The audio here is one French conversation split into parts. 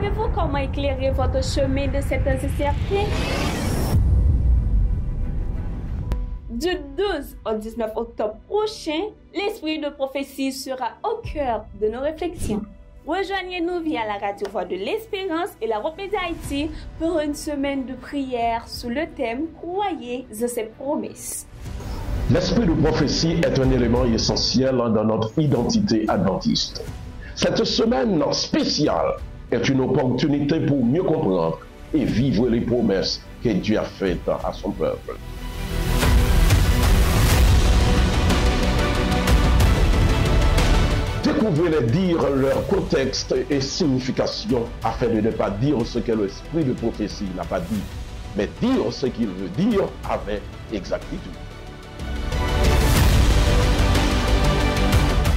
Savez-vous comment éclairer votre chemin de cette incertitude? Du 12 au 19 octobre prochain, l'esprit de prophétie sera au cœur de nos réflexions. Rejoignez-nous via la radio Voix de l'Espérance et la Hope Media Haïti pour une semaine de prière sous le thème « Croyez à ses promesses ». L'esprit de prophétie est un élément essentiel dans notre identité adventiste. Cette semaine spéciale est une opportunité pour mieux comprendre et vivre les promesses que Dieu a faites à son peuple. Découvrez les dires, leur contexte et signification afin de ne pas dire ce que l'esprit de prophétie n'a pas dit, mais dire ce qu'il veut dire avec exactitude.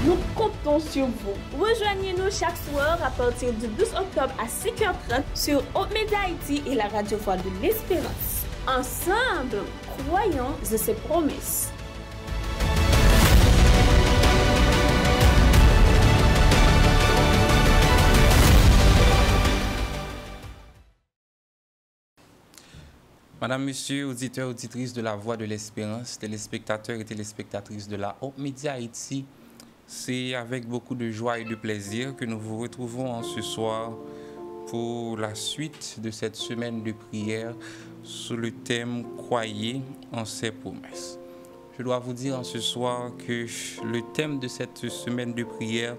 Nous comptons sur vous. Rejoignez-nous chaque soir à partir du 12 octobre à 5h30 sur Hope Media Haïti et la radio Voix de l'Espérance. Ensemble, croyons à ses promesses. Madame, Monsieur, auditeurs, auditrices de la Voix de l'Espérance, téléspectateurs et téléspectatrices de la Hope Media Haïti, c'est avec beaucoup de joie et de plaisir que nous vous retrouvons en ce soir pour la suite de cette semaine de prière sous le thème « Croyez en ses promesses ». Je dois vous dire en ce soir que le thème de cette semaine de prière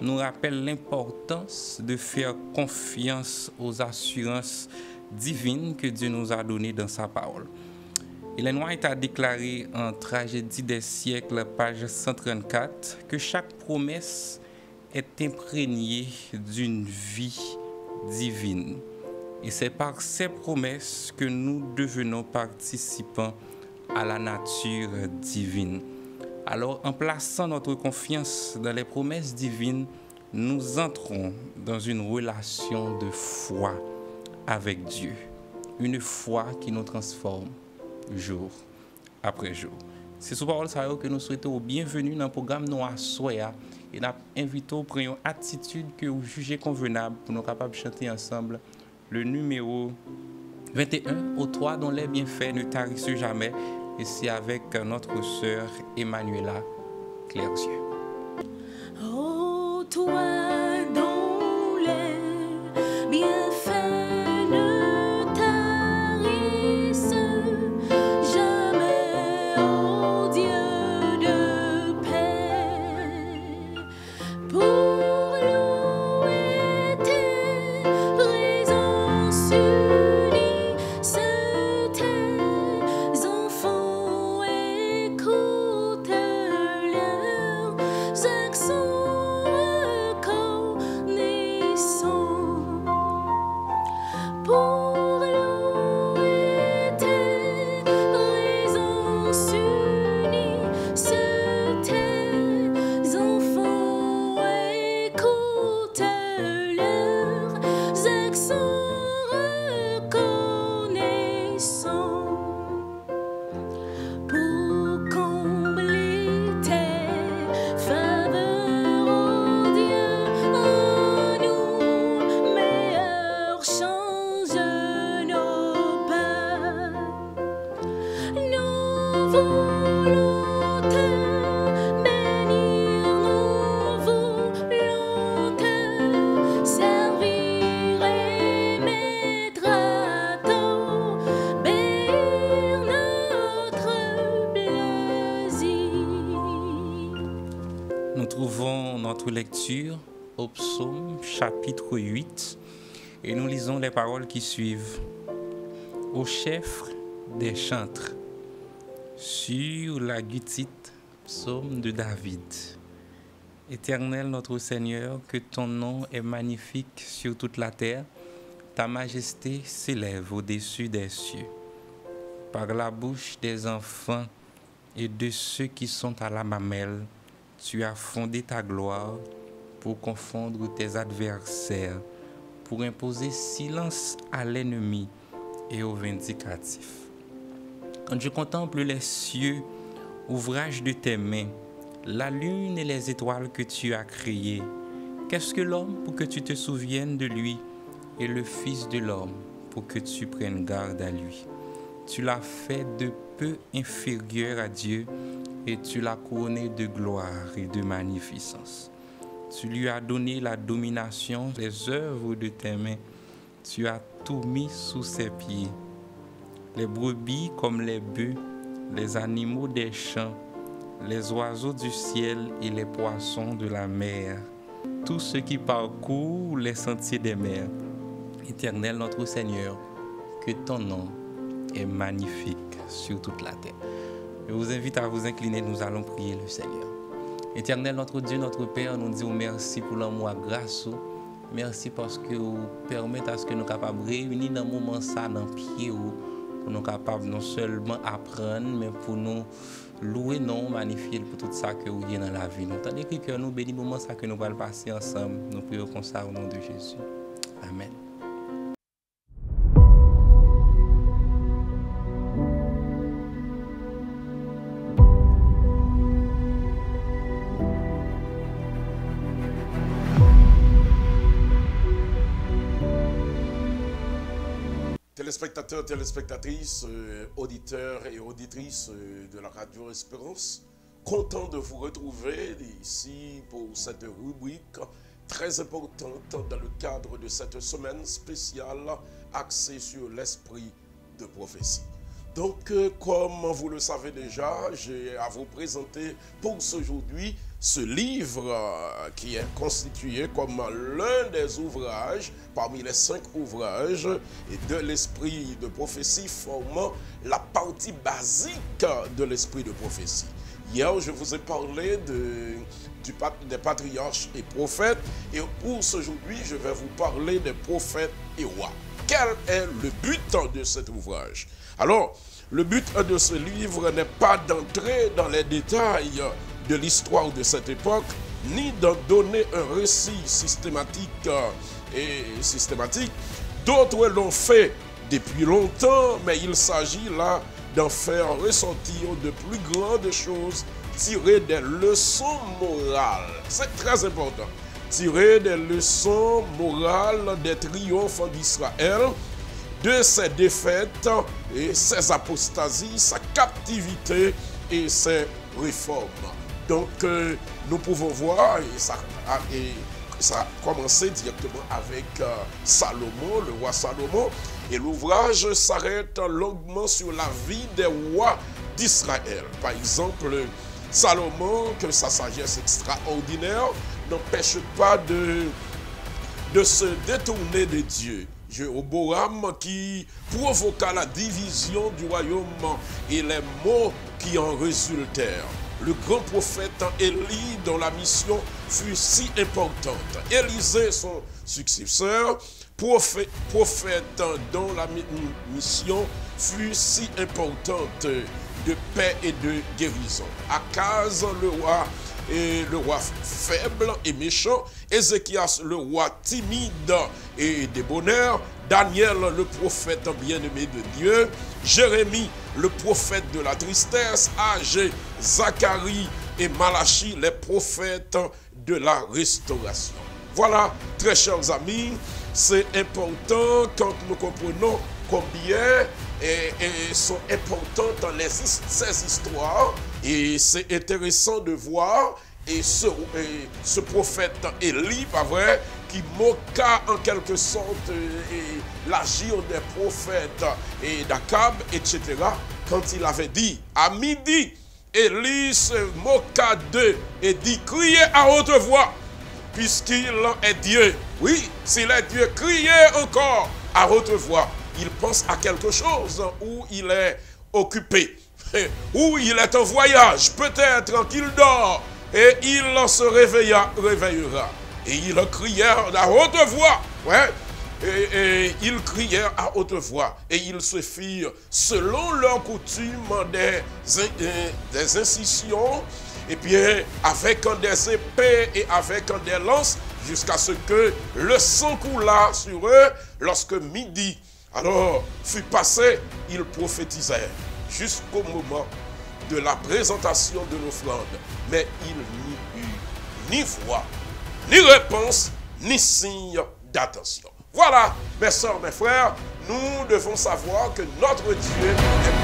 nous rappelle l'importance de faire confiance aux assurances divines que Dieu nous a données dans sa parole. Ellen White a déclaré en Tragédie des siècles, page 134, que chaque promesse est imprégnée d'une vie divine. Et c'est par ces promesses que nous devenons participants à la nature divine. Alors, en plaçant notre confiance dans les promesses divines, nous entrons dans une relation de foi avec Dieu. Une foi qui nous transforme jour après jour. C'est sous parole ça que nous souhaitons bienvenue dans le programme Noir Soya et nous invitons à prendre une attitude que vous jugez convenable pour nous capables de chanter ensemble le numéro 21 au 3 dont les bienfaits ne tarissent jamais, et c'est avec notre sœur Emmanuela Clerzieux. Oh toi dont les bienfaits Lecture au psaume chapitre 8 et nous lisons les paroles qui suivent. Au chef des chantres, sur la gutite, psaume de David. Éternel notre Seigneur, que ton nom est magnifique sur toute la terre, ta majesté s'élève au-dessus des cieux. Par la bouche des enfants et de ceux qui sont à la mamelle, tu as fondé ta gloire pour confondre tes adversaires, pour imposer silence à l'ennemi et au vindicatif. Quand je contemple les cieux, ouvrage de tes mains, la lune et les étoiles que tu as créées, qu'est-ce que l'homme pour que tu te souviennes de lui, et le Fils de l'homme pour que tu prennes garde à lui. Tu l'as fait de peu inférieur à Dieu et tu l'as couronné de gloire et de magnificence. Tu lui as donné la domination des œuvres de tes mains. Tu as tout mis sous ses pieds. Les brebis comme les bœufs, les animaux des champs, les oiseaux du ciel et les poissons de la mer, tous ceux qui parcourent les sentiers des mers. Éternel notre Seigneur, que ton nom est magnifique sur toute la terre. Je vous invite à vous incliner, nous allons prier le Seigneur. Éternel notre Dieu, notre Père, nous disons merci pour l'amour grâce. Merci parce que vous permettez à ce que nous capables de réunir dans le moment ça, dans le pied, pour nous capables non seulement apprendre, mais pour nous louer, non, magnifier pour tout ça que vous avez dans la vie. Nous tandis que nous bénissons le moment ça que nous allons passer ensemble. Nous prions comme ça au nom de Jésus. Amen. Téléspectateurs, téléspectatrices, auditeurs et auditrices de la Radio Espérance, content de vous retrouver ici pour cette rubrique très importante dans le cadre de cette semaine spéciale axée sur l'esprit de prophétie. Donc, comme vous le savez déjà, j'ai à vous présenter pour aujourd'hui ce livre qui est constitué comme l'un des ouvrages, parmi les 5 ouvrages de l'esprit de prophétie formant la partie basique de l'esprit de prophétie. Hier, je vous ai parlé des patriarches et prophètes, et pour aujourd'hui, je vais vous parler des prophètes et rois. Quel est le but de cet ouvrage? Alors, le but de ce livre n'est pas d'entrer dans les détails de l'histoire de cette époque, ni d'en donner un récit systématique. D'autres l'ont fait depuis longtemps, mais il s'agit là d'en faire ressortir de plus grandes choses, tirer des leçons morales. C'est très important. Tirer des leçons morales des triomphes d'Israël, de ses défaites et ses apostasies, sa captivité et ses réformes. Donc, nous pouvons voir, et ça a commencé directement avec Salomon, le roi Salomon, et l'ouvrage s'arrête longuement sur la vie des rois d'Israël. Par exemple, Salomon, que sa sagesse extraordinaire n'empêche pas de se détourner de Dieu. Jéroboam qui provoqua la division du royaume et les maux qui en résultèrent. Le grand prophète Élie, dont la mission fut si importante. Élisée, son successeur, prophète dont la mission fut si importante de paix et de guérison. Akaz, le roi faible et méchant. Ézéchias, le roi timide et débonnaire. Daniel, le prophète bien-aimé de Dieu. Jérémie, le prophète de la tristesse. Agé, Zacharie et Malachie, les prophètes de la restauration. Voilà, très chers amis, c'est important quand nous comprenons combien sont importantes ces histoires. Et c'est intéressant de voir ce prophète Élie, pas vrai, qui moqua en quelque sorte l'agir des prophètes et d'Akab, etc. Quand il avait dit à midi, Élie se moqua d'eux et dit: criez à haute voix, puisqu'il est Dieu. Oui, s'il est Dieu, criez encore à haute voix. Il pense à quelque chose où il est occupé, où il est en voyage, peut-être qu'il dort, et il se réveillera. Et ils crièrent à haute voix, ouais, et ils crièrent à haute voix, et ils se firent, selon leur coutume, des incisions, et bien avec des épées et avec des lances, jusqu'à ce que le sang coula sur eux. Lorsque midi alors fut passé, ils prophétisèrent jusqu'au moment de la présentation de l'offrande. Mais il n'y eut ni voix, ni réponse, ni signe d'attention. Voilà, mes soeurs, mes frères, nous devons savoir que notre Dieu est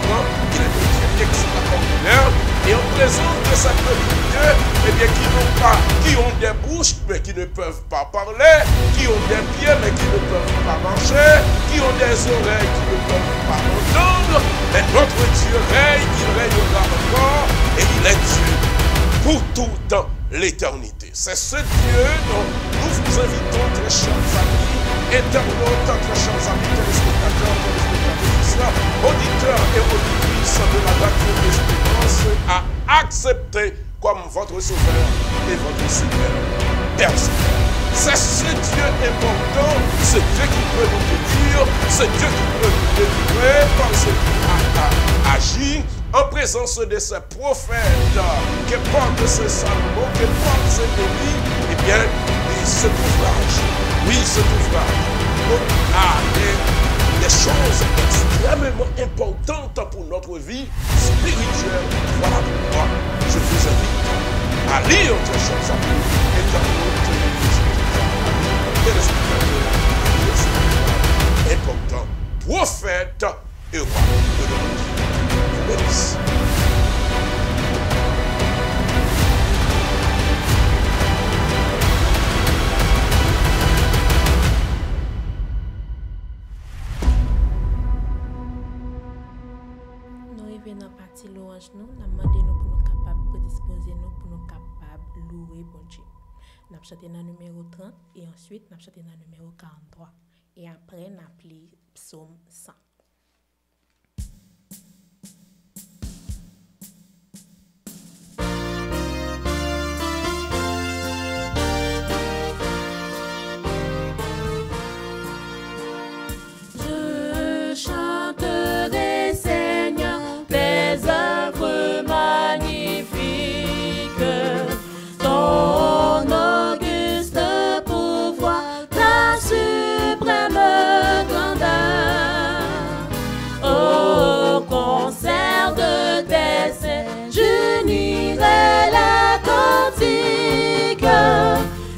grand, il est un Dieu extraordinaire, et en présence de ce petit Dieu, eh bien, qui ont des bouches, mais qui ne peuvent pas parler, qui ont des pieds, mais qui ne peuvent pas marcher, qui ont des oreilles, qui ne peuvent pas entendre, mais notre Dieu règne, il règnera encore, et il est Dieu pour tout dans l'éternité. C'est ce Dieu dont nous vous invitons, très chers amis, internautes, très chers amis, téléspectateurs, téléspectatrices, auditeurs et auditrices de la radio d'Espérance, à accepter comme votre sauveur et votre Seigneur personnel. C'est ce Dieu important, ce Dieu qui peut nous bénir, ce Dieu qui peut nous délivrer parce qu'il a agi en présence de ces prophètes, que porte ces Salomon, que porte ces Élie, eh bien, cet ouvrage, oui, cet ouvrage, a des choses extrêmement importantes pour notre vie spirituelle. Voilà pourquoi je vous invite à lire, très chers amis, important, prophète et roi de l'Europe. Bénisse. Nous arrivons dans la partie louange, nous demandons nous pour nous capables de disposer nous pour nous capables de louer bon Dieu. Nous chanté dans le numéro 30 et ensuite nous chanté dans le numéro 43 et après nous appelé psaume 100. Je chanterai, Seigneur, tes œuvres magnifiques, ton auguste pouvoir, ta suprême grandeur. Au concert de tes saints, j'unirai la cantique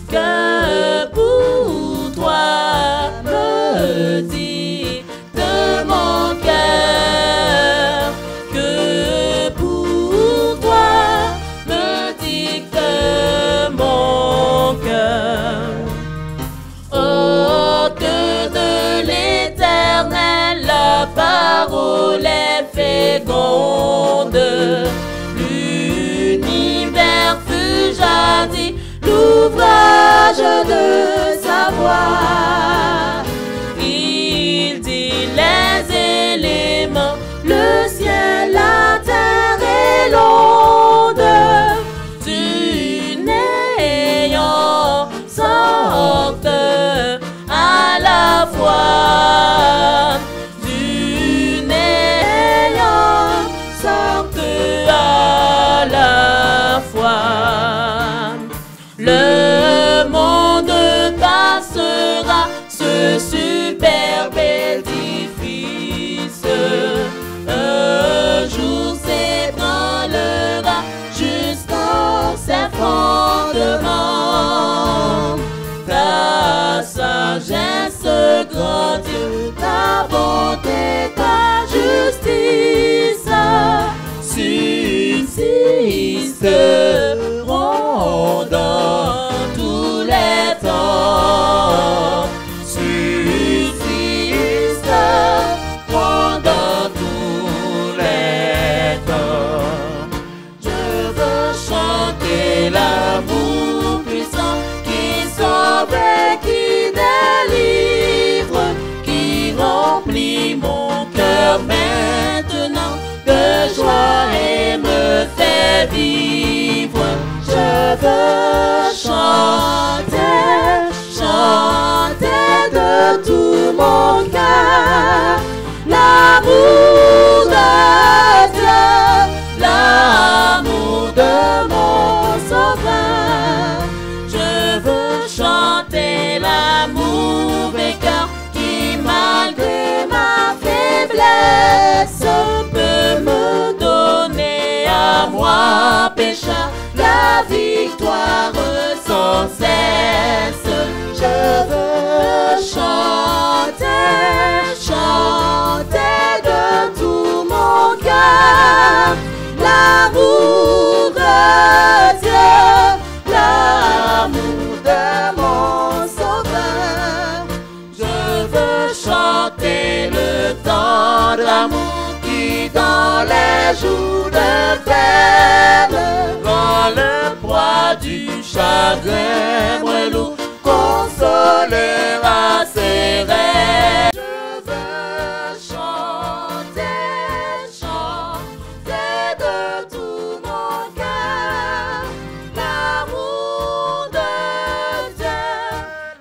que pour toi me dit de mon cœur, que pour toi me dicte mon cœur. Oh, que de l'Éternel la parole est féconde, l'univers fut jadis l'ouvrage de sa voix. Il dit les éléments, le ciel, la terre et l'onde, du néant sortent à la fois, du néant sortent à la fois. Le monde passera, ce superbe édifice, un jour s'ébranlera jusqu'en ses fondements. Ta sagesse, grand Dieu, ta bonté, ta justice subsisteront dans tous les temps. Subsisteront dans tous les temps. Je veux chanter l'amour puissant qui sauve et qui délivre, qui remplit mon cœur maintenant de joie et me fait vivre. Je veux chanter, chanter de tout mon cœur l'amour de Dieu, l'amour de mon sauveur. Je veux chanter l'amour vainqueur qui, malgré ma faiblesse, peut me donner à moi, pécheur, la victoire sans cesse. Je veux chanter l'amour de Dieu, l'amour de mon Sauveur. Je veux chanter le temps d'amour qui dans les jours de peine rend le poids du chagrin moins lourd, consolera ses rêves. Je veux chanter, chanter de tout mon cœur l'amour de Dieu,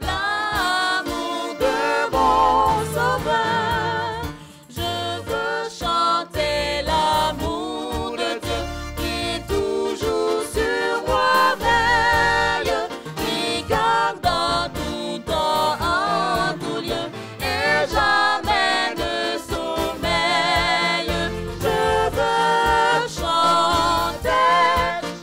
l'amour de mon Sauveur. Je veux chanter l'amour de Dieu qui toujours sur moi veille, qui garde dans tout temps, en tout lieu, et jamais ne sommeille. Je veux chanter,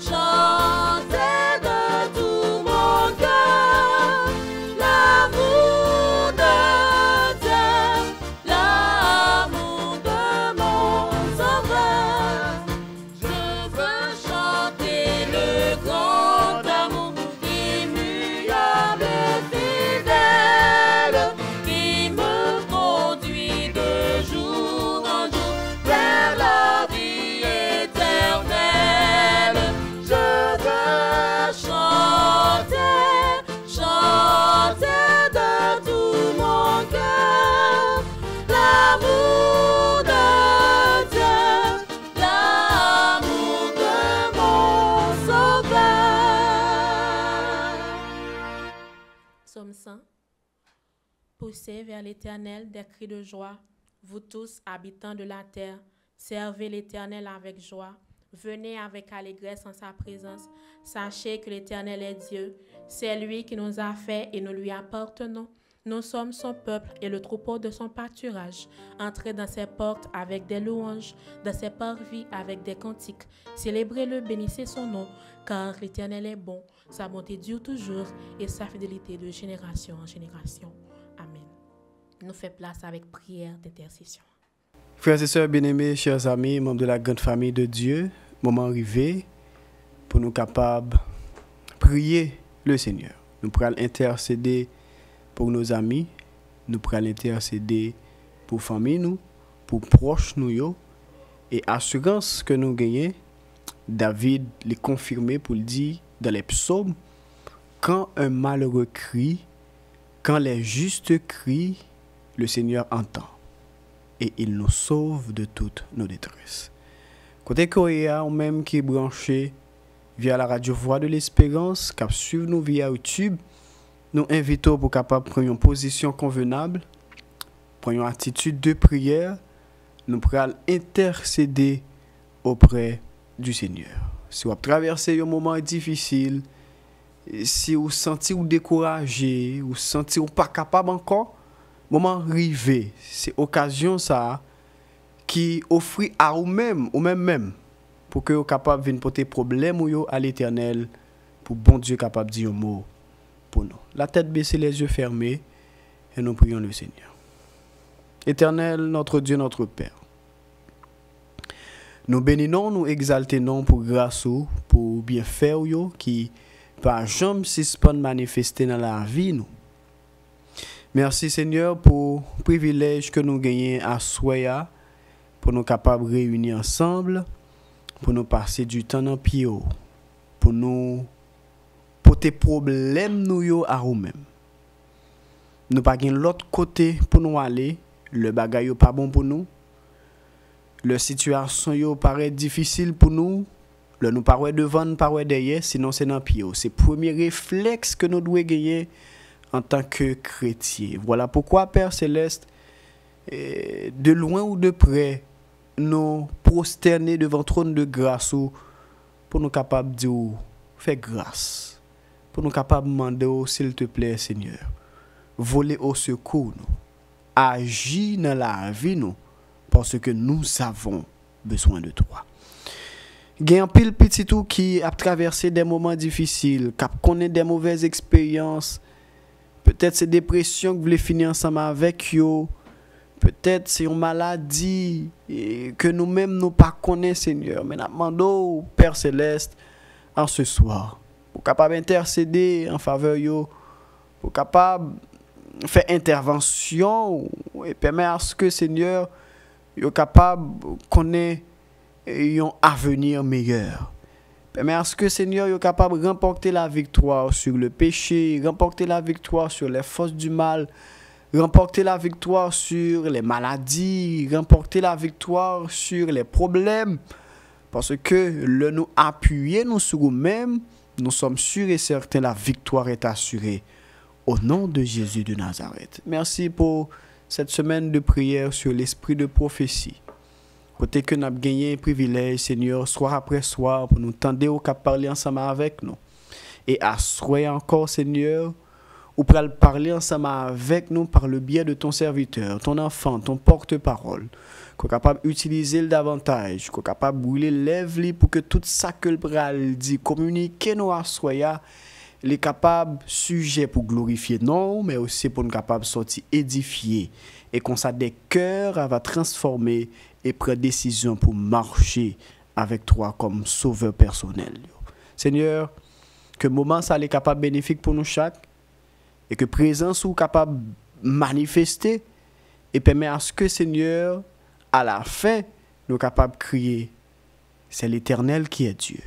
chanter de tout mon cœur l'amour de Dieu, l'amour de mon Sauveur. Je veux chanter le grand amour immuable et fidèle, qui me conduit de jour en jour vers la vie éternelle. Je veux chanter, chanter de tout mon cœur l'amour de Dieu, l'amour de mon Sauveur. Psaume 100. Poussez vers l'Éternel des cris de joie, vous tous habitants de la terre, servez l'Éternel avec joie, venez avec allégresse en sa présence, sachez que l'Éternel est Dieu, c'est lui qui nous a fait et nous lui appartenons. Nous sommes son peuple et le troupeau de son pâturage. Entrez dans ses portes avec des louanges, dans ses parvis avec des cantiques. Célébrez-le, bénissez son nom, car l'Éternel est bon, sa bonté dure toujours et sa fidélité de génération en génération. Amen. Nous faisons place avec prière d'intercession. Frères et sœurs bien-aimés, chers amis, membres de la grande famille de Dieu, moment arrivé pour nous capables de prier le Seigneur. Nous pourrons intercéder pour nos amis, nous pourrons intercéder pour famille nous, pour proches nous yo, et assurance que nous gagnons, David les confirmé pour le dire dans les psaumes, quand un malheureux crie, quand les justes crient, le Seigneur entend et il nous sauve de toutes nos détresses. Côté Korea, ou même qui est branché via la radio Voix de l'Espérance, qui suivre nous via YouTube, nous invitons pour capable prendre une position convenable, prendre une attitude de prière, nous pourrons intercéder auprès du Seigneur. Si vous traversez un moment difficile, si vous sentez ou découragé, ou sentez ou pas capable encore, moment arrivé, c'est occasion ça qui offre à vous-même, ou même pour que vous capable venir porter problème ou à l'Éternel, pour bon Dieu capable de dire un mot pour nous. La tête baissée, les yeux fermés, et nous prions le Seigneur. Éternel, notre Dieu, notre Père, nous bénissons, nous exaltons pour grâce ou pour bienfait qui par jamais suspend manifester dans la vie nous. Merci Seigneur pour le privilège que nous gagnons à Soya, pour nous capables de réunir ensemble, pour nous passer du temps dans pied, pour nous porter problème nous à nous-mêmes. Nous pas gain l'autre côté pour nous aller, le bagay pas bon pour nous. La situation yo paraît difficile pour nous. Le nous pas devant, pas derrière, sinon c'est dans pied. C'est le premier réflexe que nous devons gagner en tant que chrétien. Voilà pourquoi Père céleste, de loin ou de près, nous prosterner devant le trône de grâce pour nous capables de dire fais grâce, pour nous capables de demander s'il te plaît Seigneur, voler au secours nous, agis dans la vie nous, parce que nous avons besoin de toi. Il y a un pile petit tout qui a traversé des moments difficiles, qui connaît des mauvaises expériences, peut-être ces dépressions que vous voulez finir ensemble avec vous, peut-être c'est une maladie que nous-mêmes nous pas connaissons, Seigneur. Mais nous demandons, Père Céleste, en ce soir, pour capable intercéder en faveur yo, pour capable faire intervention et permettre à ce que, Seigneur, yo capable connaître un avenir meilleur. Permettre à ce que, Seigneur, yo capable de remporter la victoire sur le péché, remporter la victoire sur les forces du mal, remporter la victoire sur les maladies, remporter la victoire sur les problèmes. Parce que le nous appuyer nous sur nous-mêmes, nous sommes sûrs et certains la victoire est assurée. Au nom de Jésus de Nazareth. Merci pour cette semaine de prière sur l'esprit de prophétie. Côté que nous avons gagné un privilège, Seigneur, soir après soir, pour nous tendre au cap parler ensemble avec nous. Et à soir encore, Seigneur, ou pour parler ensemble avec nous par le biais de ton serviteur, ton enfant, ton porte-parole, qu'on est capable d'utiliser le davantage, qu'on est capable de brûler lèvres pour que tout ça que le pral dit, communiquer nous à soya, les capables sujet pour glorifier non, mais aussi pour nous capables sortir édifier et qu'on ça des cœurs va transformer et prendre décision pour marcher avec toi comme sauveur personnel. Seigneur, que moment ça est capable bénéfique pour nous chaque et que présence ou capable manifester et permet à ce que Seigneur à la fin nous capables crier c'est l'Éternel qui est Dieu.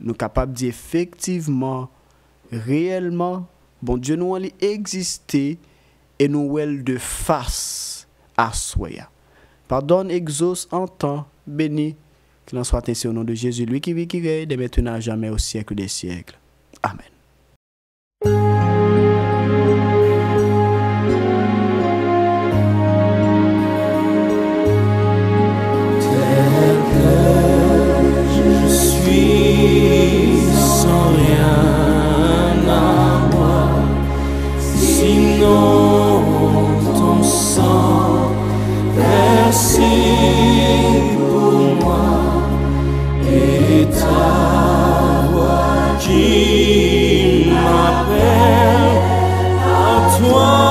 Nous capables dire effectivement réellement bon Dieu nous allons exister et nous elle de face à soi. Pardonne, exauce, entend, béni, qu'il en soit ainsi au nom de Jésus, lui qui vit, qui règne, de maintenant à jamais au siècle des siècles. Amen. Je suis sans rien à moi, sinon ton sang versé pour moi et ta voix qui m'appelle à toi.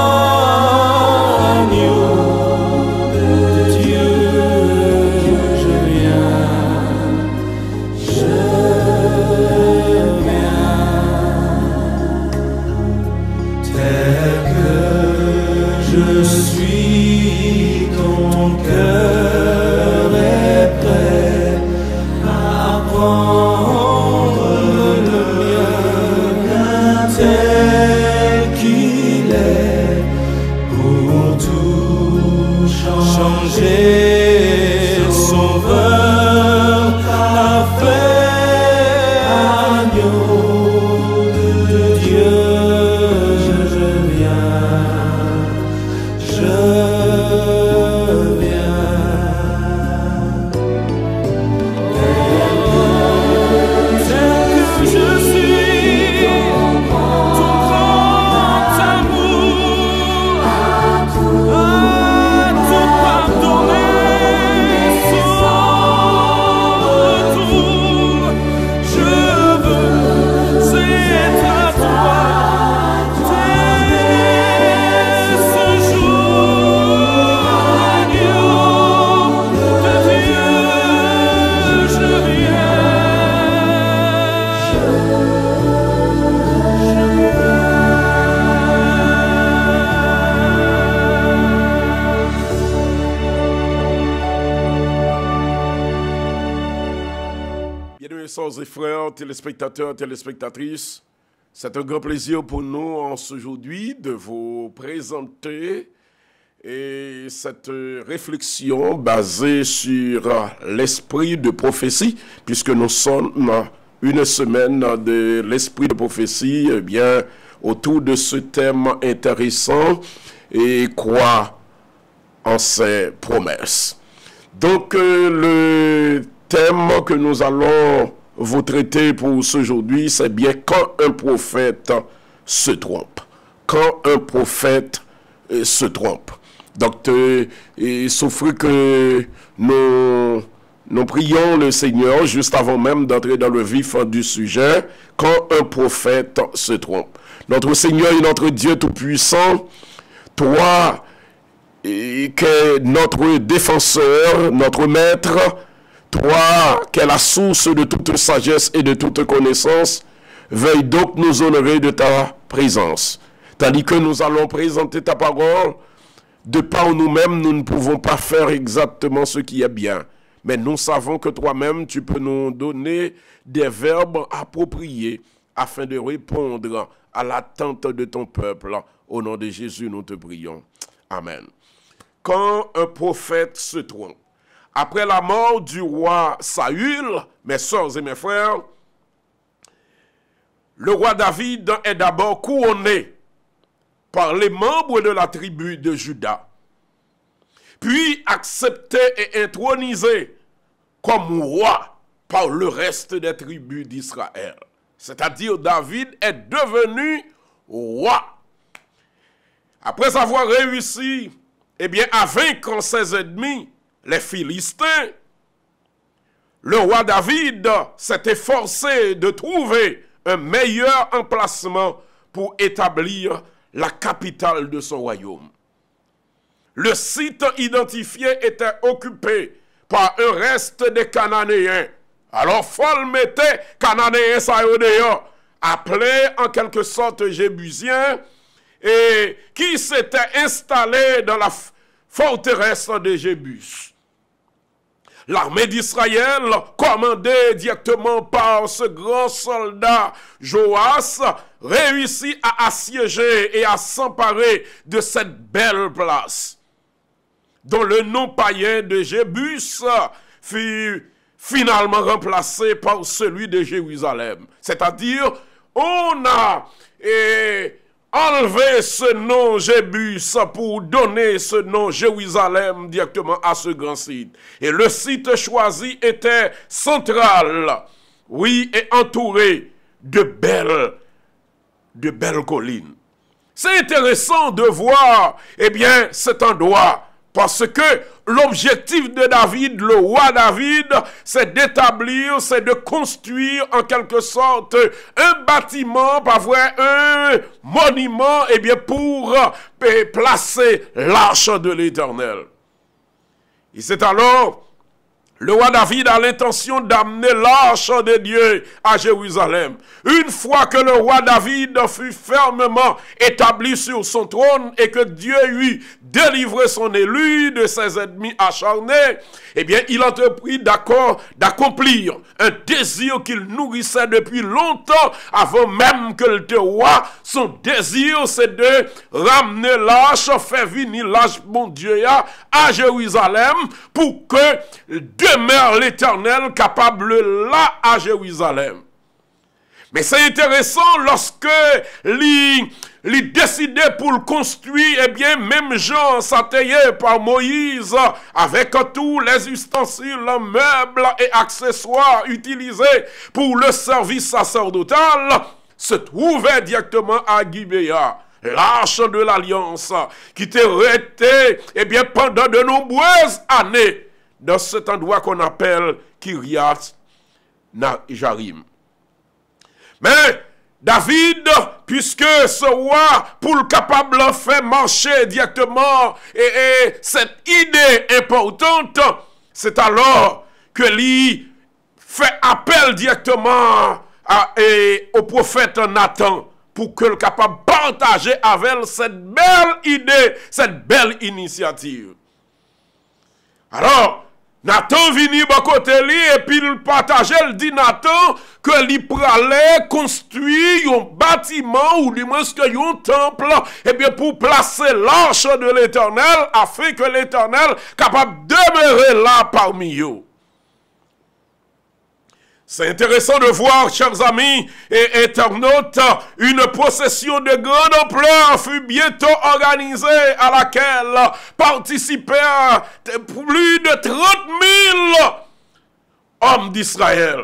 Je suis ton cœur est prêt à prendre le mien tel qu'il est pour tout changer, sauveur, parfait agneau de Dieu. Sœurs et frères, téléspectateurs, téléspectatrices, c'est un grand plaisir pour nous en ce aujourd'hui de vous présenter cette réflexion basée sur l'esprit de prophétie, puisque nous sommes une semaine de l'esprit de prophétie, eh bien, autour de ce thème intéressant et croire en ses promesses. Donc, le thème que nous allons vous traiter pour ce aujourd'hui, c'est bien quand un prophète se trompe. Quand un prophète se trompe. Donc, sauf que nous prions le Seigneur juste avant même d'entrer dans le vif du sujet, quand un prophète se trompe. Notre Seigneur et notre Dieu Tout-Puissant, toi que notre défenseur, notre maître, toi, qui es la source de toute sagesse et de toute connaissance, veuille donc nous honorer de ta présence. Tandis que nous allons présenter ta parole, de par nous-mêmes, nous ne pouvons pas faire exactement ce qui est bien. Mais nous savons que toi-même, tu peux nous donner des verbes appropriés afin de répondre à l'attente de ton peuple. Au nom de Jésus, nous te prions. Amen. Quand un prophète se trompe, après la mort du roi Saül, mes sœurs et mes frères, le roi David est d'abord couronné par les membres de la tribu de Juda, puis accepté et intronisé comme roi par le reste des tribus d'Israël. C'est-à-dire David est devenu roi. Après avoir réussi à vaincre ses ennemis, les Philistins, le roi David s'est efforcé de trouver un meilleur emplacement pour établir la capitale de son royaume. Le site identifié était occupé par un reste des Cananéens. Alors, Fol mettait Cananéens saïodéens, appelés en quelque sorte Jébusiens, et qui s'étaient installés dans la forteresse de Jébus. L'armée d'Israël, commandée directement par ce grand soldat Joas, réussit à assiéger et à s'emparer de cette belle place, dont le nom païen de Jébus fut finalement remplacé par celui de Jérusalem. C'est-à-dire, on a enlevé ce nom Jébus pour donner ce nom Jérusalem directement à ce grand site. Et le site choisi était central, oui, et entouré de belles collines. C'est intéressant de voir, cet endroit, parce que l'objectif de David, le roi David, c'est d'établir, c'est de construire en quelque sorte un bâtiment, pas vrai, un monument, pour placer l'arche de l'Éternel. Et c'est alors le roi David a l'intention d'amener l'arche de Dieu à Jérusalem. Une fois que le roi David fut fermement établi sur son trône et que Dieu eut délivré son élu de ses ennemis acharnés, il entreprit d'accomplir un désir qu'il nourrissait depuis longtemps avant même que le roi. Son désir, c'est de ramener l'arche, faire venir l'arche, mon Dieu, à Jérusalem pour que demeure l'Éternel capable là à Jérusalem. Mais c'est intéressant lorsque il décidait pour le construire, même Jean s'atteignait par Moïse avec tous les ustensiles, meubles et accessoires utilisés pour le service sacerdotal, se trouvait directement à Gibéa. L'arche de l'Alliance qui était restée pendant de nombreuses années dans cet endroit qu'on appelle Kiriath Jarim. Mais David, puisque ce roi, pour le capable faire marcher directement et cette idée importante, c'est alors que lui fait appel directement au prophète Nathan pour que le capable partager avec elle cette belle idée, cette belle initiative. Alors, Nathan vini à côté lui et puis il partageait, il dit Nathan que il allait construire un bâtiment ou du moins un temple pour placer l'arche de l'Éternel afin que l'Éternel capable de demeurer là parmi eux. C'est intéressant de voir, chers amis et internautes, une procession de grande ampleur fut bientôt organisée à laquelle participèrent plus de 30 000 hommes d'Israël.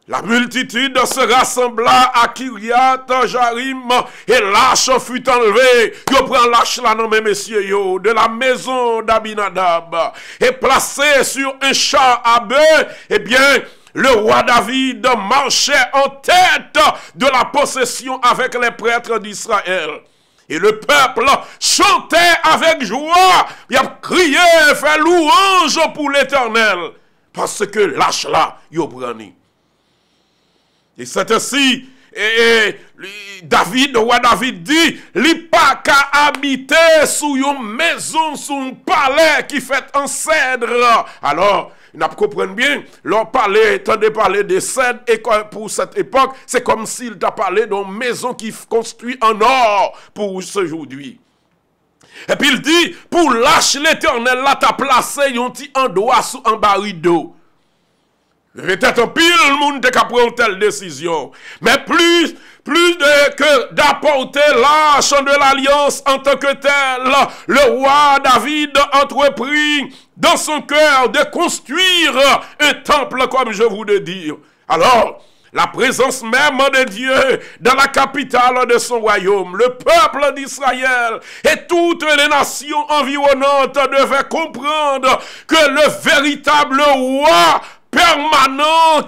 La multitude se rassembla à Kiriath Jarim et l'arche fut enlevée. Yo prend l'arche là, non mais messieurs yo, de la maison d'Abinadab et placée sur un char à bœuf, le roi David marchait en tête de la possession avec les prêtres d'Israël. Et le peuple chantait avec joie. Il a crié, fait louange pour l'Éternel. Parce que lâche là, il a pris. Et c'est ainsi, David, le roi David dit, il pas qu'à habiter sous une maison, sous un palais qui fait en cèdre. Alors, n'a pas compris bien, leur parler, tendez parler de cèdre, et pour cette époque, c'est comme s'il t'a parlé d'une maison qui construit en or pour aujourd'hui. Et puis il dit, pour lâcher l'Éternel, là, t'as placé un petit endroit sous un baril d'eau. Peut-être un pile le monde qui a pris une telle décision. Mais plus que d'apporter l'arche de l'alliance en tant que tel, le roi David entreprit dans son cœur de construire un temple, comme je vous le dis. Alors, la présence même de Dieu dans la capitale de son royaume, le peuple d'Israël et toutes les nations environnantes devaient comprendre que le véritable roi permanent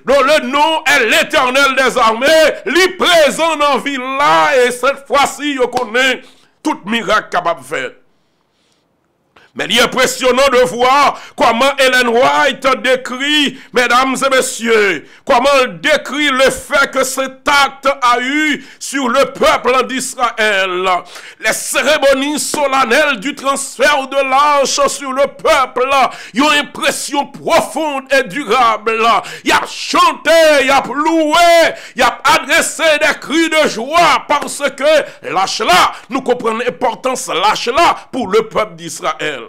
dont le nom est l'Éternel des armées, lui présent dans la ville là, et cette fois-ci, on connaît tout miracle capable de faire. Mais il est impressionnant de voir comment Ellen White décrit, mesdames et messieurs, comment elle décrit le fait que cet acte a eu sur le peuple d'Israël. Les cérémonies solennelles du transfert de l'arche sur le peuple, ils ont une impression profonde et durable. Il a chanté, il a loué, il a adressé des cris de joie parce que l'arche là, nous comprenons l'importance de l'arche là pour le peuple d'Israël.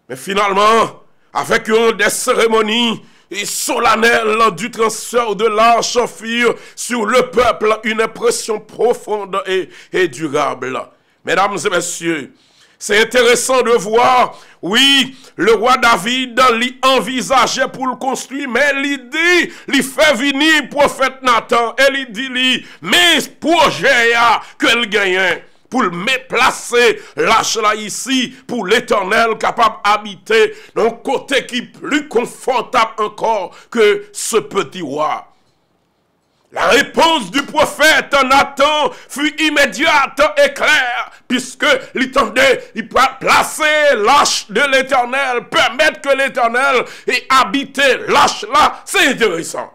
Mais finalement, avec une des cérémonies solennelles du transfert de l'arche, firent sur le peuple une impression profonde et durable. Mesdames et messieurs, c'est intéressant de voir, oui, le roi David l'y envisageait pour le construire, mais il dit, il fait venir prophète Nathan, et il dit, mais projet que le gagnait. Pour me placer l'arche là ici, pour l'Éternel capable d'habiter dans un côté qui est plus confortable encore que ce petit roi. La réponse du prophète Nathan fut immédiate et claire, puisque il placer l'arche de l'Éternel, permettre que l'Éternel ait habité l'arche là, c'est intéressant.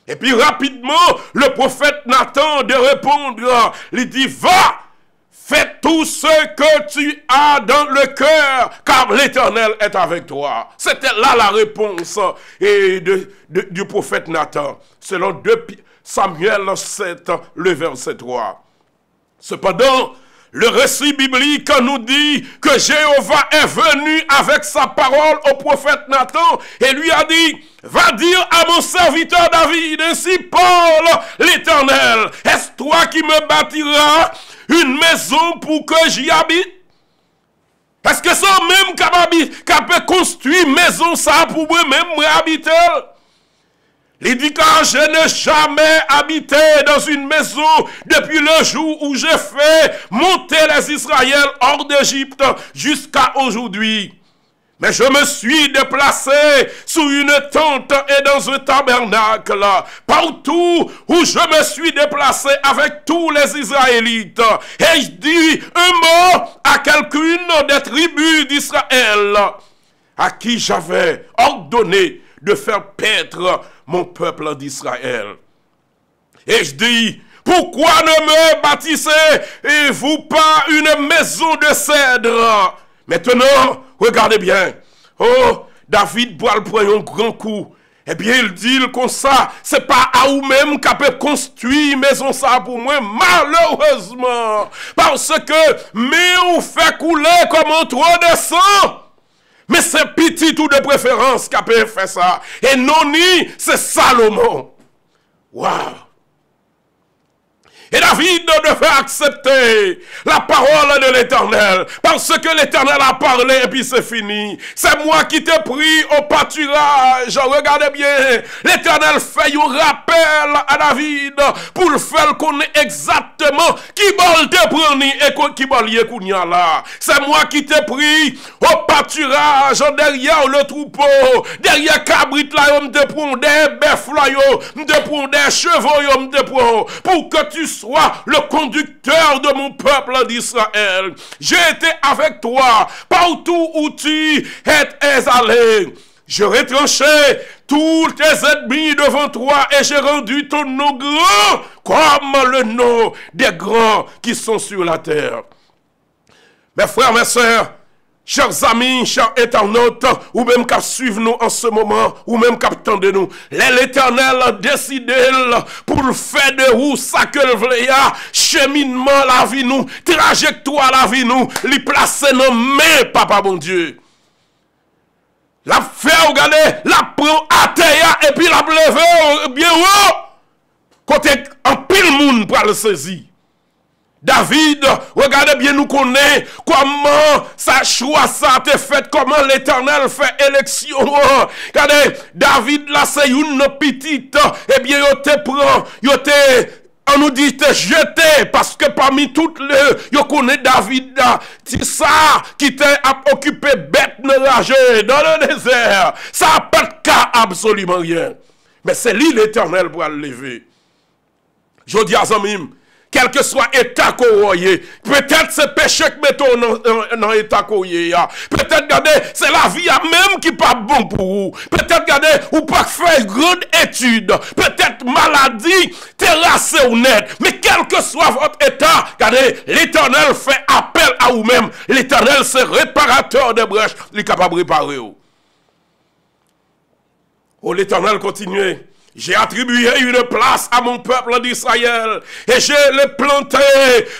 Et puis rapidement, le prophète Nathan de répondre, il dit, va! Fais tout ce que tu as dans le cœur, car l'Éternel est avec toi. C'était là la réponse du prophète Nathan, selon 2 Samuel 7, le verset 3. Cependant, le récit biblique nous dit que Jéhovah est venu avec sa parole au prophète Nathan et lui a dit, va dire à mon serviteur David, ainsi parle l'Éternel, est-ce toi qui me bâtiras une maison pour que j'y habite? Parce que ça même qui peut construire une maison ça pour moi-même habiter. Il dit car je n'ai jamais habité dans une maison depuis le jour où j'ai fait monter les Israéliens hors d'Égypte jusqu'à aujourd'hui. Mais je me suis déplacé sous une tente et dans un tabernacle, partout où je me suis déplacé avec tous les Israélites. Et je dis un mot à quelqu'une des tribus d'Israël, à qui j'avais ordonné de faire paître mon peuple d'Israël. Et je dis, pourquoi ne me bâtissez-vous pas une maison de cèdre? Maintenant, regardez bien. Oh, David boit le premier grand coup. Eh bien, il dit comme ça, c'est pas à vous-même qu'à peut construire une maison ça pour moi, malheureusement. Parce que, mais on fait couler comme un trop de sang. Mais c'est petit tout de préférence qui a peut faire ça. Et non, c'est Salomon. Waouh! Et David devait accepter la parole de l'Éternel. Parce que l'Éternel a parlé et puis c'est fini. C'est moi qui t'ai pris au pâturage. Regardez bien. L'Éternel fait un rappel à David pour le faire connaître exactement qui bol te preni et qui bol yé kounya là. C'est moi qui t'ai pris au pâturage derrière le troupeau. Derrière cabrit là, yo m'te prend des bœufs là, yo m'te prend des chevaux, yo m'te prend pour que tu sois toi le conducteur de mon peuple d'Israël. J'ai été avec toi partout où tu es allé. Je retranchais tous tes ennemis devant toi et j'ai rendu ton nom grand comme le nom des grands qui sont sur la terre. Mes frères, mes sœurs, chers amis, chers internautes, ou même qui suivent nous en ce moment, ou même qui attendent nous, l'Éternel a décidé pour le faire de où ça que le voulait, cheminement la vie nous, trajectoire la vie nous, lui placer dans main, papa bon Dieu. La fait regarder, la prend à terre et puis la lever bien haut. Côté en pile monde pour le saisir. David, regardez bien, nous connaît comment sa choix ça a été fait, comment l'Éternel fait élection. Regardez, David là c'est une petite, eh bien il te prend, on nous dit te jeter parce que parmi toutes les, yo connaît David là, c'est ça qui t'a occupé bête nagée dans le désert. Ça n'a pas de cas absolument rien. Mais c'est lui l'Éternel pour le lever. Je dis à Zamim, quel que soit l'état qu'on est, peut-être c'est péché que mettons dans l'état qu'on est. Peut-être, regardez, c'est la vie même qui n'est pas bon pour vous. Peut-être, regardez, ou pas faire grande étude. Peut-être maladie, terrassée ou net. Mais quel que soit votre état, regardez, l'Éternel fait appel à vous-même. L'Éternel, c'est réparateur des brèches. Il est capable de réparer. Oh, l'Éternel continue. J'ai attribué une place à mon peuple d'Israël et je l'ai planté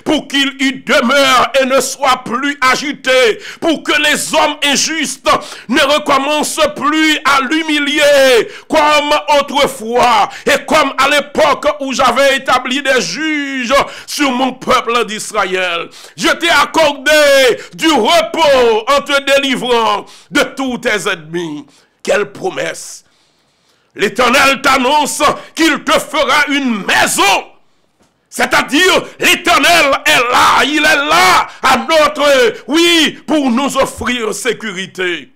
pour qu'il y demeure et ne soit plus agité, pour que les hommes injustes ne recommencent plus à l'humilier comme autrefois et comme à l'époque où j'avais établi des juges sur mon peuple d'Israël. Je t'ai accordé du repos en te délivrant de tous tes ennemis. Quelle promesse! L'Éternel t'annonce qu'il te fera une maison. C'est-à-dire, l'Éternel est là, il est là à notre, oui, pour nous offrir sécurité.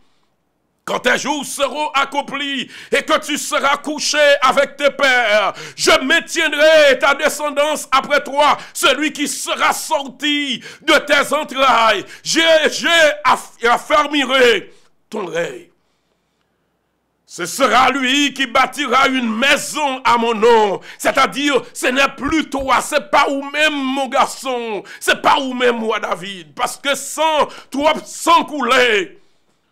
Quand tes jours seront accomplis et que tu seras couché avec tes pères, je maintiendrai ta descendance après toi, celui qui sera sorti de tes entrailles. J'affermirai ton règne. Ce sera lui qui bâtira une maison à mon nom. C'est-à-dire, ce n'est plus toi, c'est pas vous-même, mon garçon. C'est pas vous-même, moi, David. Parce que sans toi, sans couler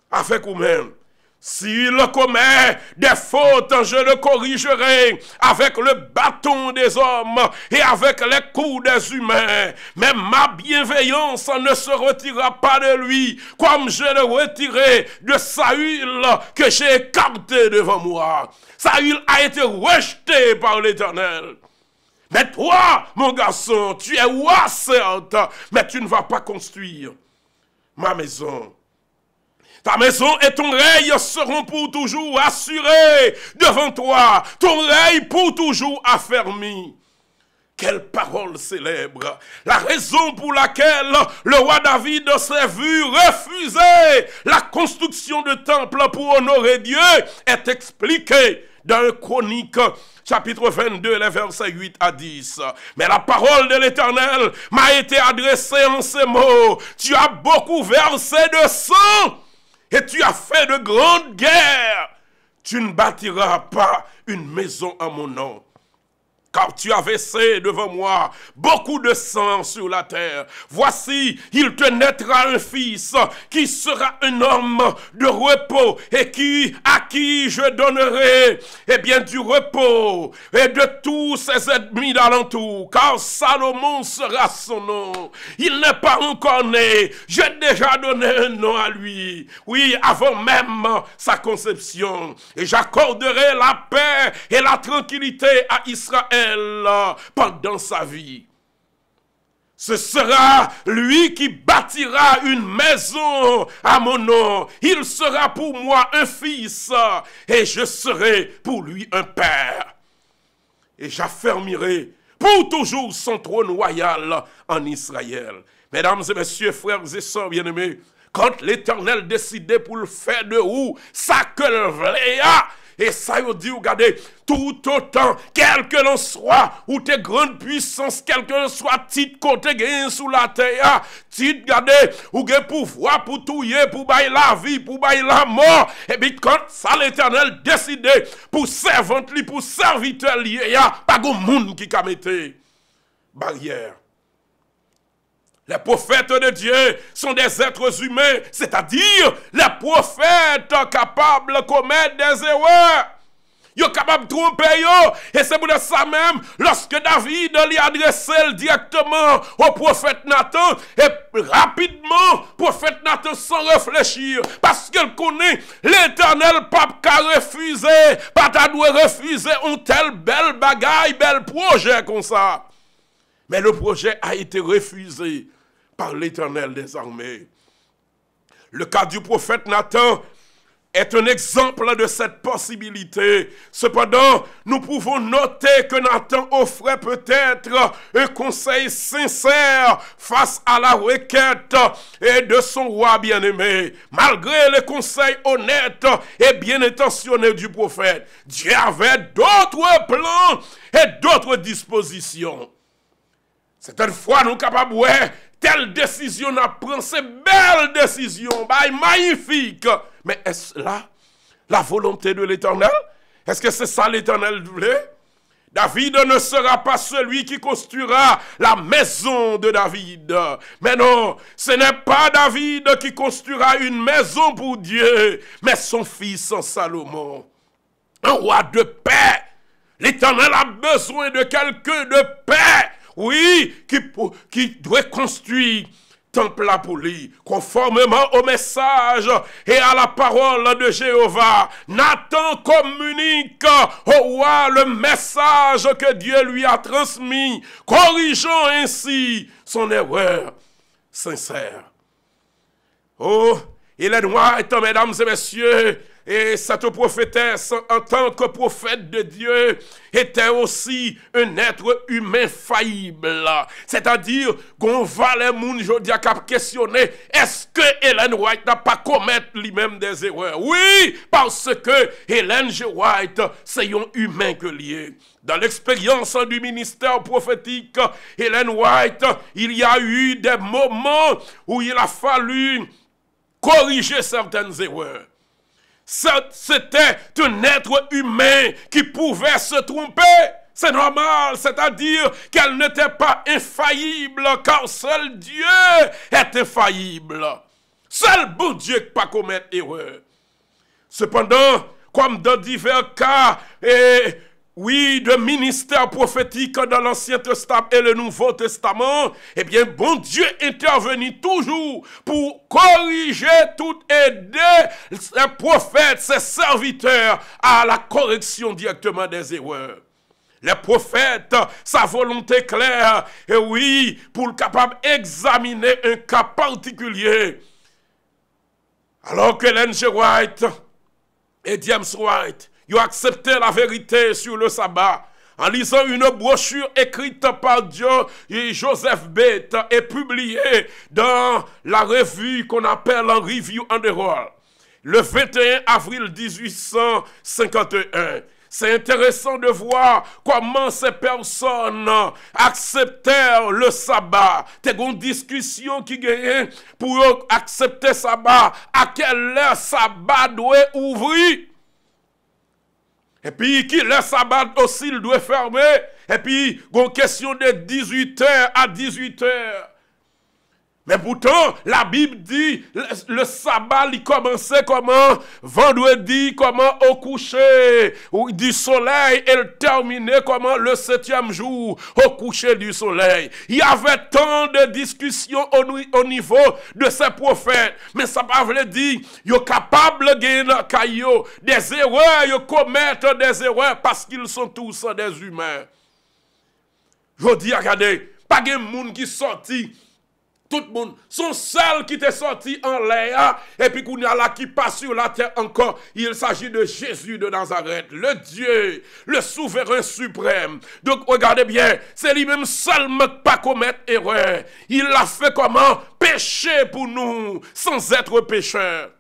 avec vous-même. S'il commet des fautes, je le corrigerai avec le bâton des hommes et avec les coups des humains. Mais ma bienveillance ne se retirera pas de lui, comme je le retirerai de Saül que j'ai écarté devant moi. Saül a été rejeté par l'Éternel. Mais toi, mon garçon, tu es roi, certes, mais tu ne vas pas construire ma maison. Ta maison et ton règne seront pour toujours assurés devant toi. Ton règne pour toujours affermi. Quelle parole célèbre. La raison pour laquelle le roi David s'est vu refuser la construction de temple pour honorer Dieu est expliquée dans le Chronique chapitre 22, les versets 8 à 10. Mais la parole de l'Éternel m'a été adressée en ces mots. Tu as beaucoup versé de sang. Et tu as fait de grandes guerres. Tu ne bâtiras pas une maison à mon nom. Car tu as versé devant moi beaucoup de sang sur la terre. Voici, il te naîtra un fils qui sera un homme de repos et à qui je donnerai bien du repos et de tous ses ennemis d'alentour. Car Salomon sera son nom. Il n'est pas encore né. J'ai déjà donné un nom à lui. Oui, avant même sa conception. Et j'accorderai la paix et la tranquillité à Israël pendant sa vie. Ce sera lui qui bâtira une maison à mon nom. Il sera pour moi un fils et je serai pour lui un père. Et j'affermirai pour toujours son trône royal en Israël. Mesdames et messieurs, frères et sœurs bien-aimés, Quand l'Éternel décidait pour le faire de vous, ça que le voulait. Et ça, il dit, regardez, tout autant, quel que l'on soit, ou tes grandes puissances, quel que l'on soit, titre côté gain sous la terre, titre, regardez, ou gain pouvoir pour touiller, pour bailler la vie, pour bailler la mort. Et puis, quand ça, l'Éternel décidait pour servante, pour serviteur, il y a pas de monde qui a mis barrière. Les prophètes de Dieu sont des êtres humains, c'est-à-dire les prophètes capables de commettre des erreurs. Ils sont capables de tromper. Et c'est pour ça même, lorsque David lui adressait directement au prophète Nathan, et rapidement, le prophète Nathan sans réfléchir, parce qu'il connaît l'Éternel pape qu'a refusé, pas ta doit refuser un tel bel bagaille, bel projet comme ça. Mais le projet a été refusé par l'Éternel des armées. Le cas du prophète Nathan est un exemple de cette possibilité. Cependant, nous pouvons noter que Nathan offrait peut-être un conseil sincère face à la requête et de son roi bien-aimé. Malgré les conseils honnêtes et bien intentionnés du prophète, Dieu avait d'autres plans et d'autres dispositions. Certaines fois, nous sommes capables de telle décision à prendre, c'est belle décision, magnifique. Mais est-ce là la volonté de l'Éternel? Est-ce que c'est ça l'Éternel voulait? David ne sera pas celui qui construira la maison de David. Mais non, ce n'est pas David qui construira une maison pour Dieu, mais son fils Salomon. Un roi de paix. L'Éternel a besoin de quelqu'un de paix. Oui, qui doit construire temple pour lui, conformément au message et à la parole de Jéhovah. Nathan communique au roi le message que Dieu lui a transmis, corrigeant ainsi son erreur sincère. Oh, il est noir, mesdames et messieurs, et cette prophétesse, en tant que prophète de Dieu, était aussi un être humain faillible. C'est-à-dire qu'on va les gens aujourd'hui à questionner, est-ce que Ellen White n'a pas commis lui-même des erreurs? Oui, parce que Ellen G. White, c'est un humain que lié. Dans l'expérience du ministère prophétique, Ellen White, il y a eu des moments où il a fallu corriger certaines erreurs. C'était un être humain qui pouvait se tromper. C'est normal, c'est-à-dire qu'elle n'était pas infaillible, car seul Dieu est infaillible. Seul bon Dieu ne peut pas commettre erreur. Cependant, comme dans divers cas, oui, de ministère prophétique dans l'Ancien Testament et le Nouveau Testament, eh bien, bon Dieu intervenit toujours pour corriger, tout aider ses prophètes, ses serviteurs à la correction directement des erreurs. Les prophètes, sa volonté claire, et oui, pour le capable d'examiner un cas particulier. Alors que Ellen G. White et James White, ils ont accepté la vérité sur le sabbat en lisant une brochure écrite par Joseph Bate et publiée dans la revue qu'on appelle en Review on the World, le 21 avril 1851. C'est intéressant de voir comment ces personnes acceptèrent le sabbat. C'est une discussion qui gagne pour accepter le sabbat. À quelle heure le sabbat doit ouvrir? Et puis, qui le sabbat aussi, il doit fermer. Et puis, une question de 18h à 18h. Mais pourtant, la Bible dit, le sabbat, il commençait comment? Vendredi, comment au coucher du soleil, et il terminait comment? Le 7e jour, au coucher du soleil. Il y avait tant de discussions au niveau de ces prophètes. Mais ça ne veut pas dire, ils sont capables de gagner des erreurs, ils commettent des erreurs parce qu'ils sont tous des humains. Je dis, regardez, pas de monde qui sortit. Tout le monde, son seul qui est sorti en l'air, et puis qu'on y a là qui passe sur la terre encore. Il s'agit de Jésus de Nazareth, le Dieu, le souverain suprême. Donc regardez bien, c'est lui-même seulement pas commettre erreur. Il l'a fait comment? Péché péché pour nous sans être pécheurs.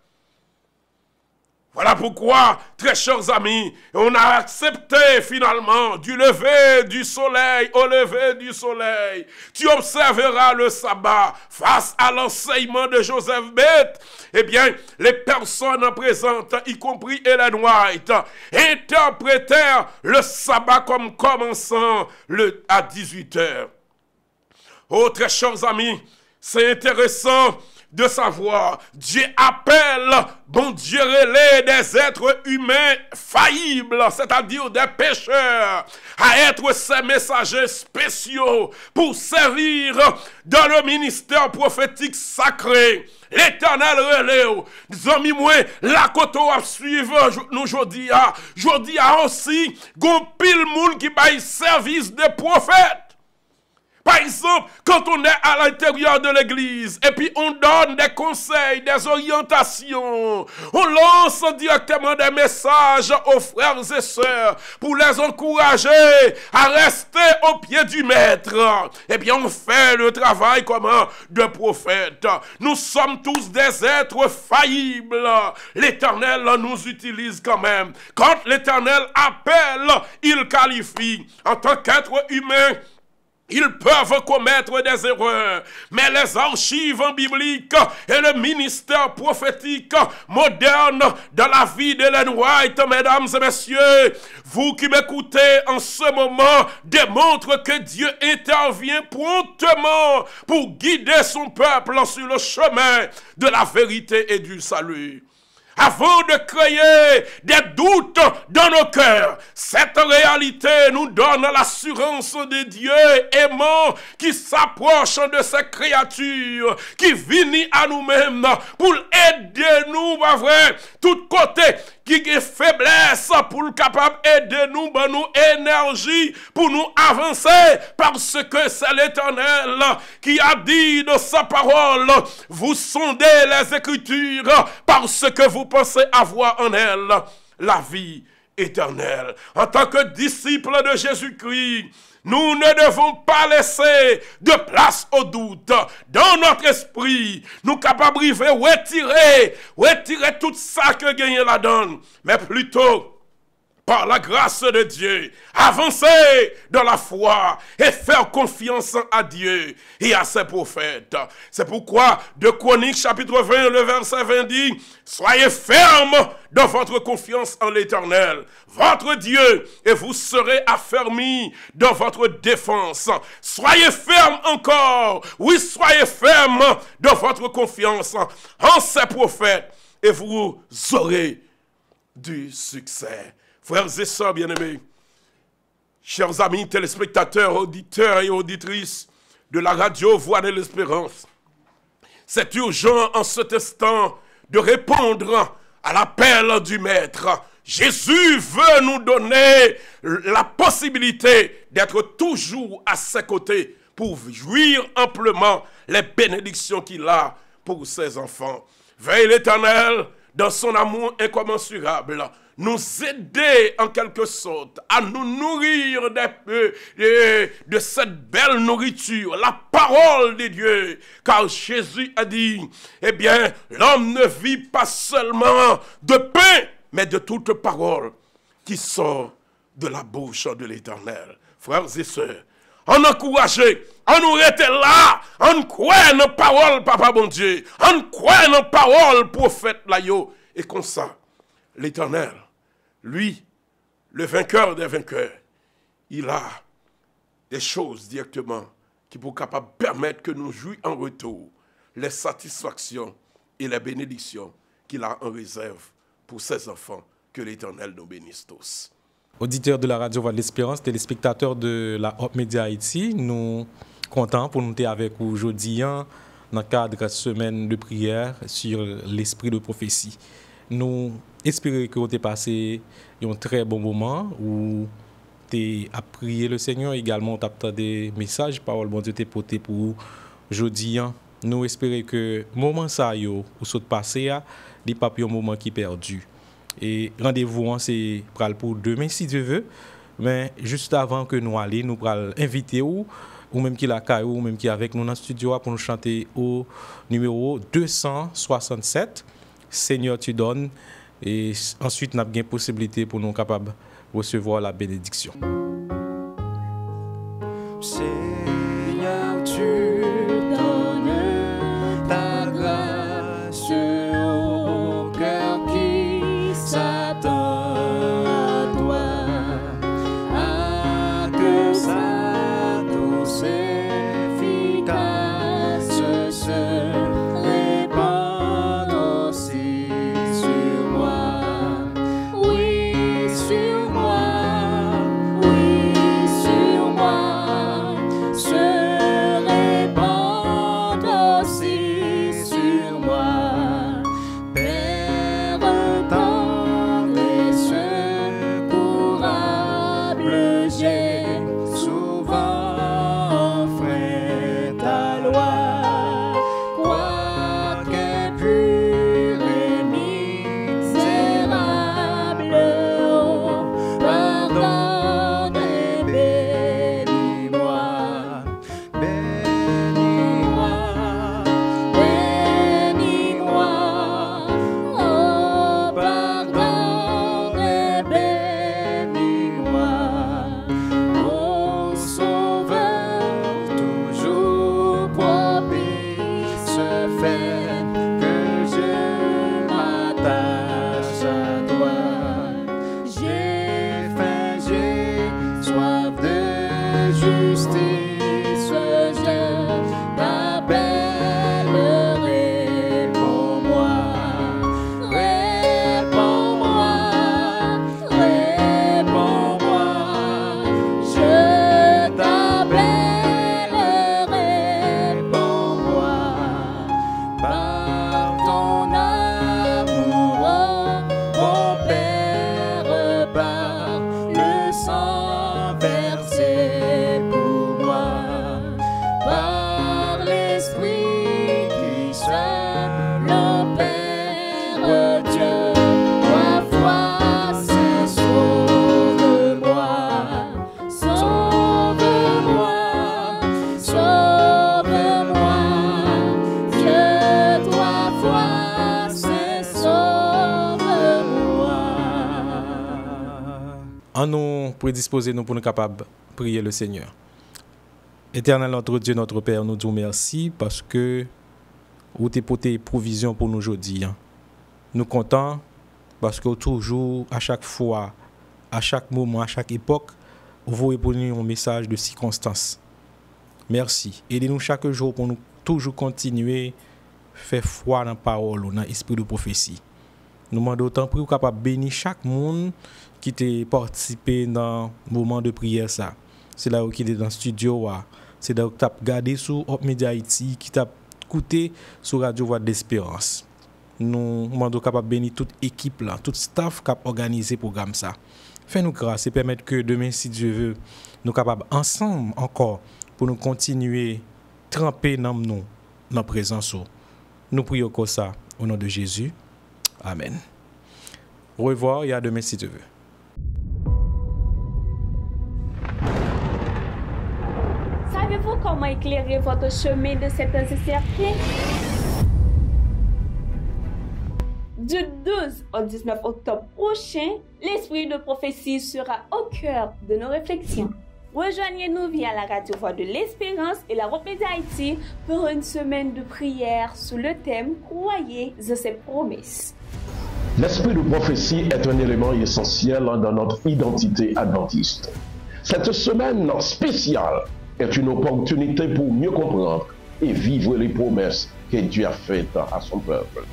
Voilà pourquoi, très chers amis, on a accepté finalement du lever du soleil au lever du soleil. Tu observeras le sabbat face à l'enseignement de Joseph Beth. Eh bien, les personnes présentes, y compris Ellen White, interprétèrent le sabbat comme commençant à 18h. Oh, très chers amis, c'est intéressant de savoir, Dieu appelle, bon Dieu relais des êtres humains faillibles, c'est-à-dire des pécheurs, à être ses messagers spéciaux pour servir dans le ministère prophétique sacré. L'Éternel relève, amis moi, la koto à suivre nous jodi a aussi, gon pile moun qui baille service de prophètes. Par exemple, quand on est à l'intérieur de l'église et puis on donne des conseils, des orientations, on lance directement des messages aux frères et sœurs pour les encourager à rester au pied du maître. Eh bien, on fait le travail de prophète. Nous sommes tous des êtres faillibles. L'Éternel nous utilise quand même. Quand l'Éternel appelle, il qualifie. En tant qu'être humain, ils peuvent commettre des erreurs, mais les archives bibliques et le ministère prophétique moderne dans la vie d'Ellen White, mesdames et messieurs, vous qui m'écoutez en ce moment, démontrent que Dieu intervient promptement pour guider son peuple sur le chemin de la vérité et du salut. Avant de créer des doutes dans nos cœurs, cette réalité nous donne l'assurance de Dieu aimant qui s'approche de ces créatures, qui vient à nous-mêmes pour aider nous, pas vrai, tout côté qui est faiblesse pour le capable aider nous, nous énergie pour nous avancer, parce que c'est l'Éternel qui a dit de sa parole, vous sondez les Écritures parce que vous pensez avoir en elles la vie éternelle. En tant que disciples de Jésus-Christ, nous ne devons pas laisser de place au doute. Dans notre esprit, nous capables de retirer tout ça que gagne la donne, mais plutôt par la grâce de Dieu, avancer dans la foi et faire confiance à Dieu et à ses prophètes. C'est pourquoi, de Chroniques chapitre 20, le verset 20 dit, soyez fermes dans votre confiance en l'Éternel, votre Dieu, et vous serez affermis dans votre défense. Soyez fermes encore, oui, soyez fermes dans votre confiance en ses prophètes, et vous aurez du succès. Frères et sœurs bien-aimés, chers amis téléspectateurs, auditeurs et auditrices de la radio Voix de l'Espérance, c'est urgent en cet instant de répondre à l'appel du Maître. Jésus veut nous donner la possibilité d'être toujours à ses côtés pour jouir amplement les bénédictions qu'il a pour ses enfants. Veille l'Éternel dans son amour incommensurable, nous aider en quelque sorte à nous nourrir de cette belle nourriture, la parole de Dieu. Car Jésus a dit, eh bien, l'homme ne vit pas seulement de pain, mais de toute parole qui sort de la bouche de l'Éternel. Frères et sœurs, on encourage, on nous reste là, on croit dans parole, papa bon Dieu, on croit dans parole, prophète là yo, et comme ça, l'Éternel, lui, le vainqueur des vainqueurs, il a des choses directement qui pour capable permettre que nous jouions en retour les satisfactions et les bénédictions qu'il a en réserve pour ses enfants. Que l'Éternel nous bénisse tous. Auditeurs de la radio Voix de l'Espérance, téléspectateurs de la Hope Media Haïti, nous contents pour nous être avec vous aujourd'hui dans le cadre de semaine de prière sur l'esprit de prophétie. Nous espérons que vous avez passé un très bon moment où tu as prié le Seigneur, également tu as entendu des messages, parole bon Dieu t'es porté pour aujourd'hui. Nous espérons que le moment ça yo ou saute passé n'est pas un moment qui est perdu. Et rendez-vous c'est pour demain si Dieu veut, mais juste avant que nous allions, nous allons inviter vous ou même qui la caillou, ou même qui est avec nous dans le studio pour nous chanter au numéro 267, Seigneur tu donnes. Et ensuite, nous avons une possibilité pour nous capables de recevoir la bénédiction. Seigneur, tu donnes ta grâce au cœur qui s'attend à toi, à que sa douce efficace se répande aussi sur moi. Oui, sur moi. Oui, sur moi. Se répand aussi sur moi. Père tendre et secourable, j'ai souvent enfreint ta loi. Quoique pur et misérable, oh, pardonne et bénis-moi. Bénis-moi, bénis-moi, oh, pardonne et bénis-moi, oh, Sauveur, toujours propice, fais que je m'attache à toi. J'ai faim, j'ai soif de justice, je t'appelle, réponds-moi, réponds-moi, réponds-moi, je t'appelle, réponds-moi, par ton amour, oh Père, par le sang versé pour moi, par l'Esprit qui seul opère, Dieu, ma foi, c'est sauve-moi, sauve-moi, sauve-moi, Dieu, toi, foi, c'est sauve-moi. En nous prédisposer nous pour nous capables de prier le Seigneur. Éternel notre Dieu, notre Père, nous disons merci parce que vous t'es porté provision pour nous aujourd'hui. Nous comptons parce que toujours, à chaque fois, à chaque moment, à chaque époque, vous répondez un message de circonstance. Merci. Aidez-nous chaque jour pour nous toujours continuer à faire foi dans la parole, dans l'esprit de prophétie. Nous demandons autant pour capable bénir chaque monde qui t'a participé dans le moment de prière ça. C'est là où qui est dans le studio, c'est là où tu as regardé sur Hope Media Haïti, qui t'a écouté sur Radio Voix de l'Espérance. Nous demandons capable bénir toute équipe là, tout staff qui a organisé le programme ça. Fais-nous grâce et permettre que demain, si Dieu veut, nous capables ensemble encore pour nous continuer tremper dans nous, dans la présence. Nous prions comme ça au nom de Jésus. Amen. Au revoir et à demain si Dieu veut. Savez-vous comment éclairer votre chemin de cet encerclé? Du 12 au 19 octobre prochain, l'esprit de prophétie sera au cœur de nos réflexions. Rejoignez-nous via la radio Voix de l'Espérance et la Hope Media Haïti pour une semaine de prière sous le thème « Croyez à ses promesses ». L'esprit de prophétie est un élément essentiel dans notre identité adventiste. Cette semaine spéciale est une opportunité pour mieux comprendre et vivre les promesses que Dieu a faites à son peuple.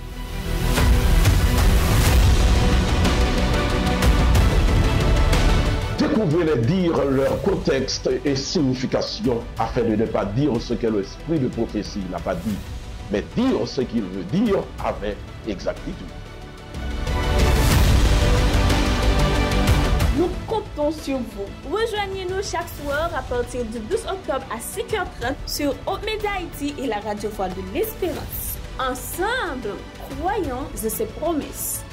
Découvrez les dires, leur contexte et signification afin de ne pas dire ce que l'esprit de prophétie n'a pas dit, mais dire ce qu'il veut dire avec exactitude. Nous comptons sur vous. Rejoignez-nous chaque soir à partir du 12 octobre à 5h30 sur Hope Media Haïti et la radio Voix de l'Espérance. Ensemble, croyons à ses promesses.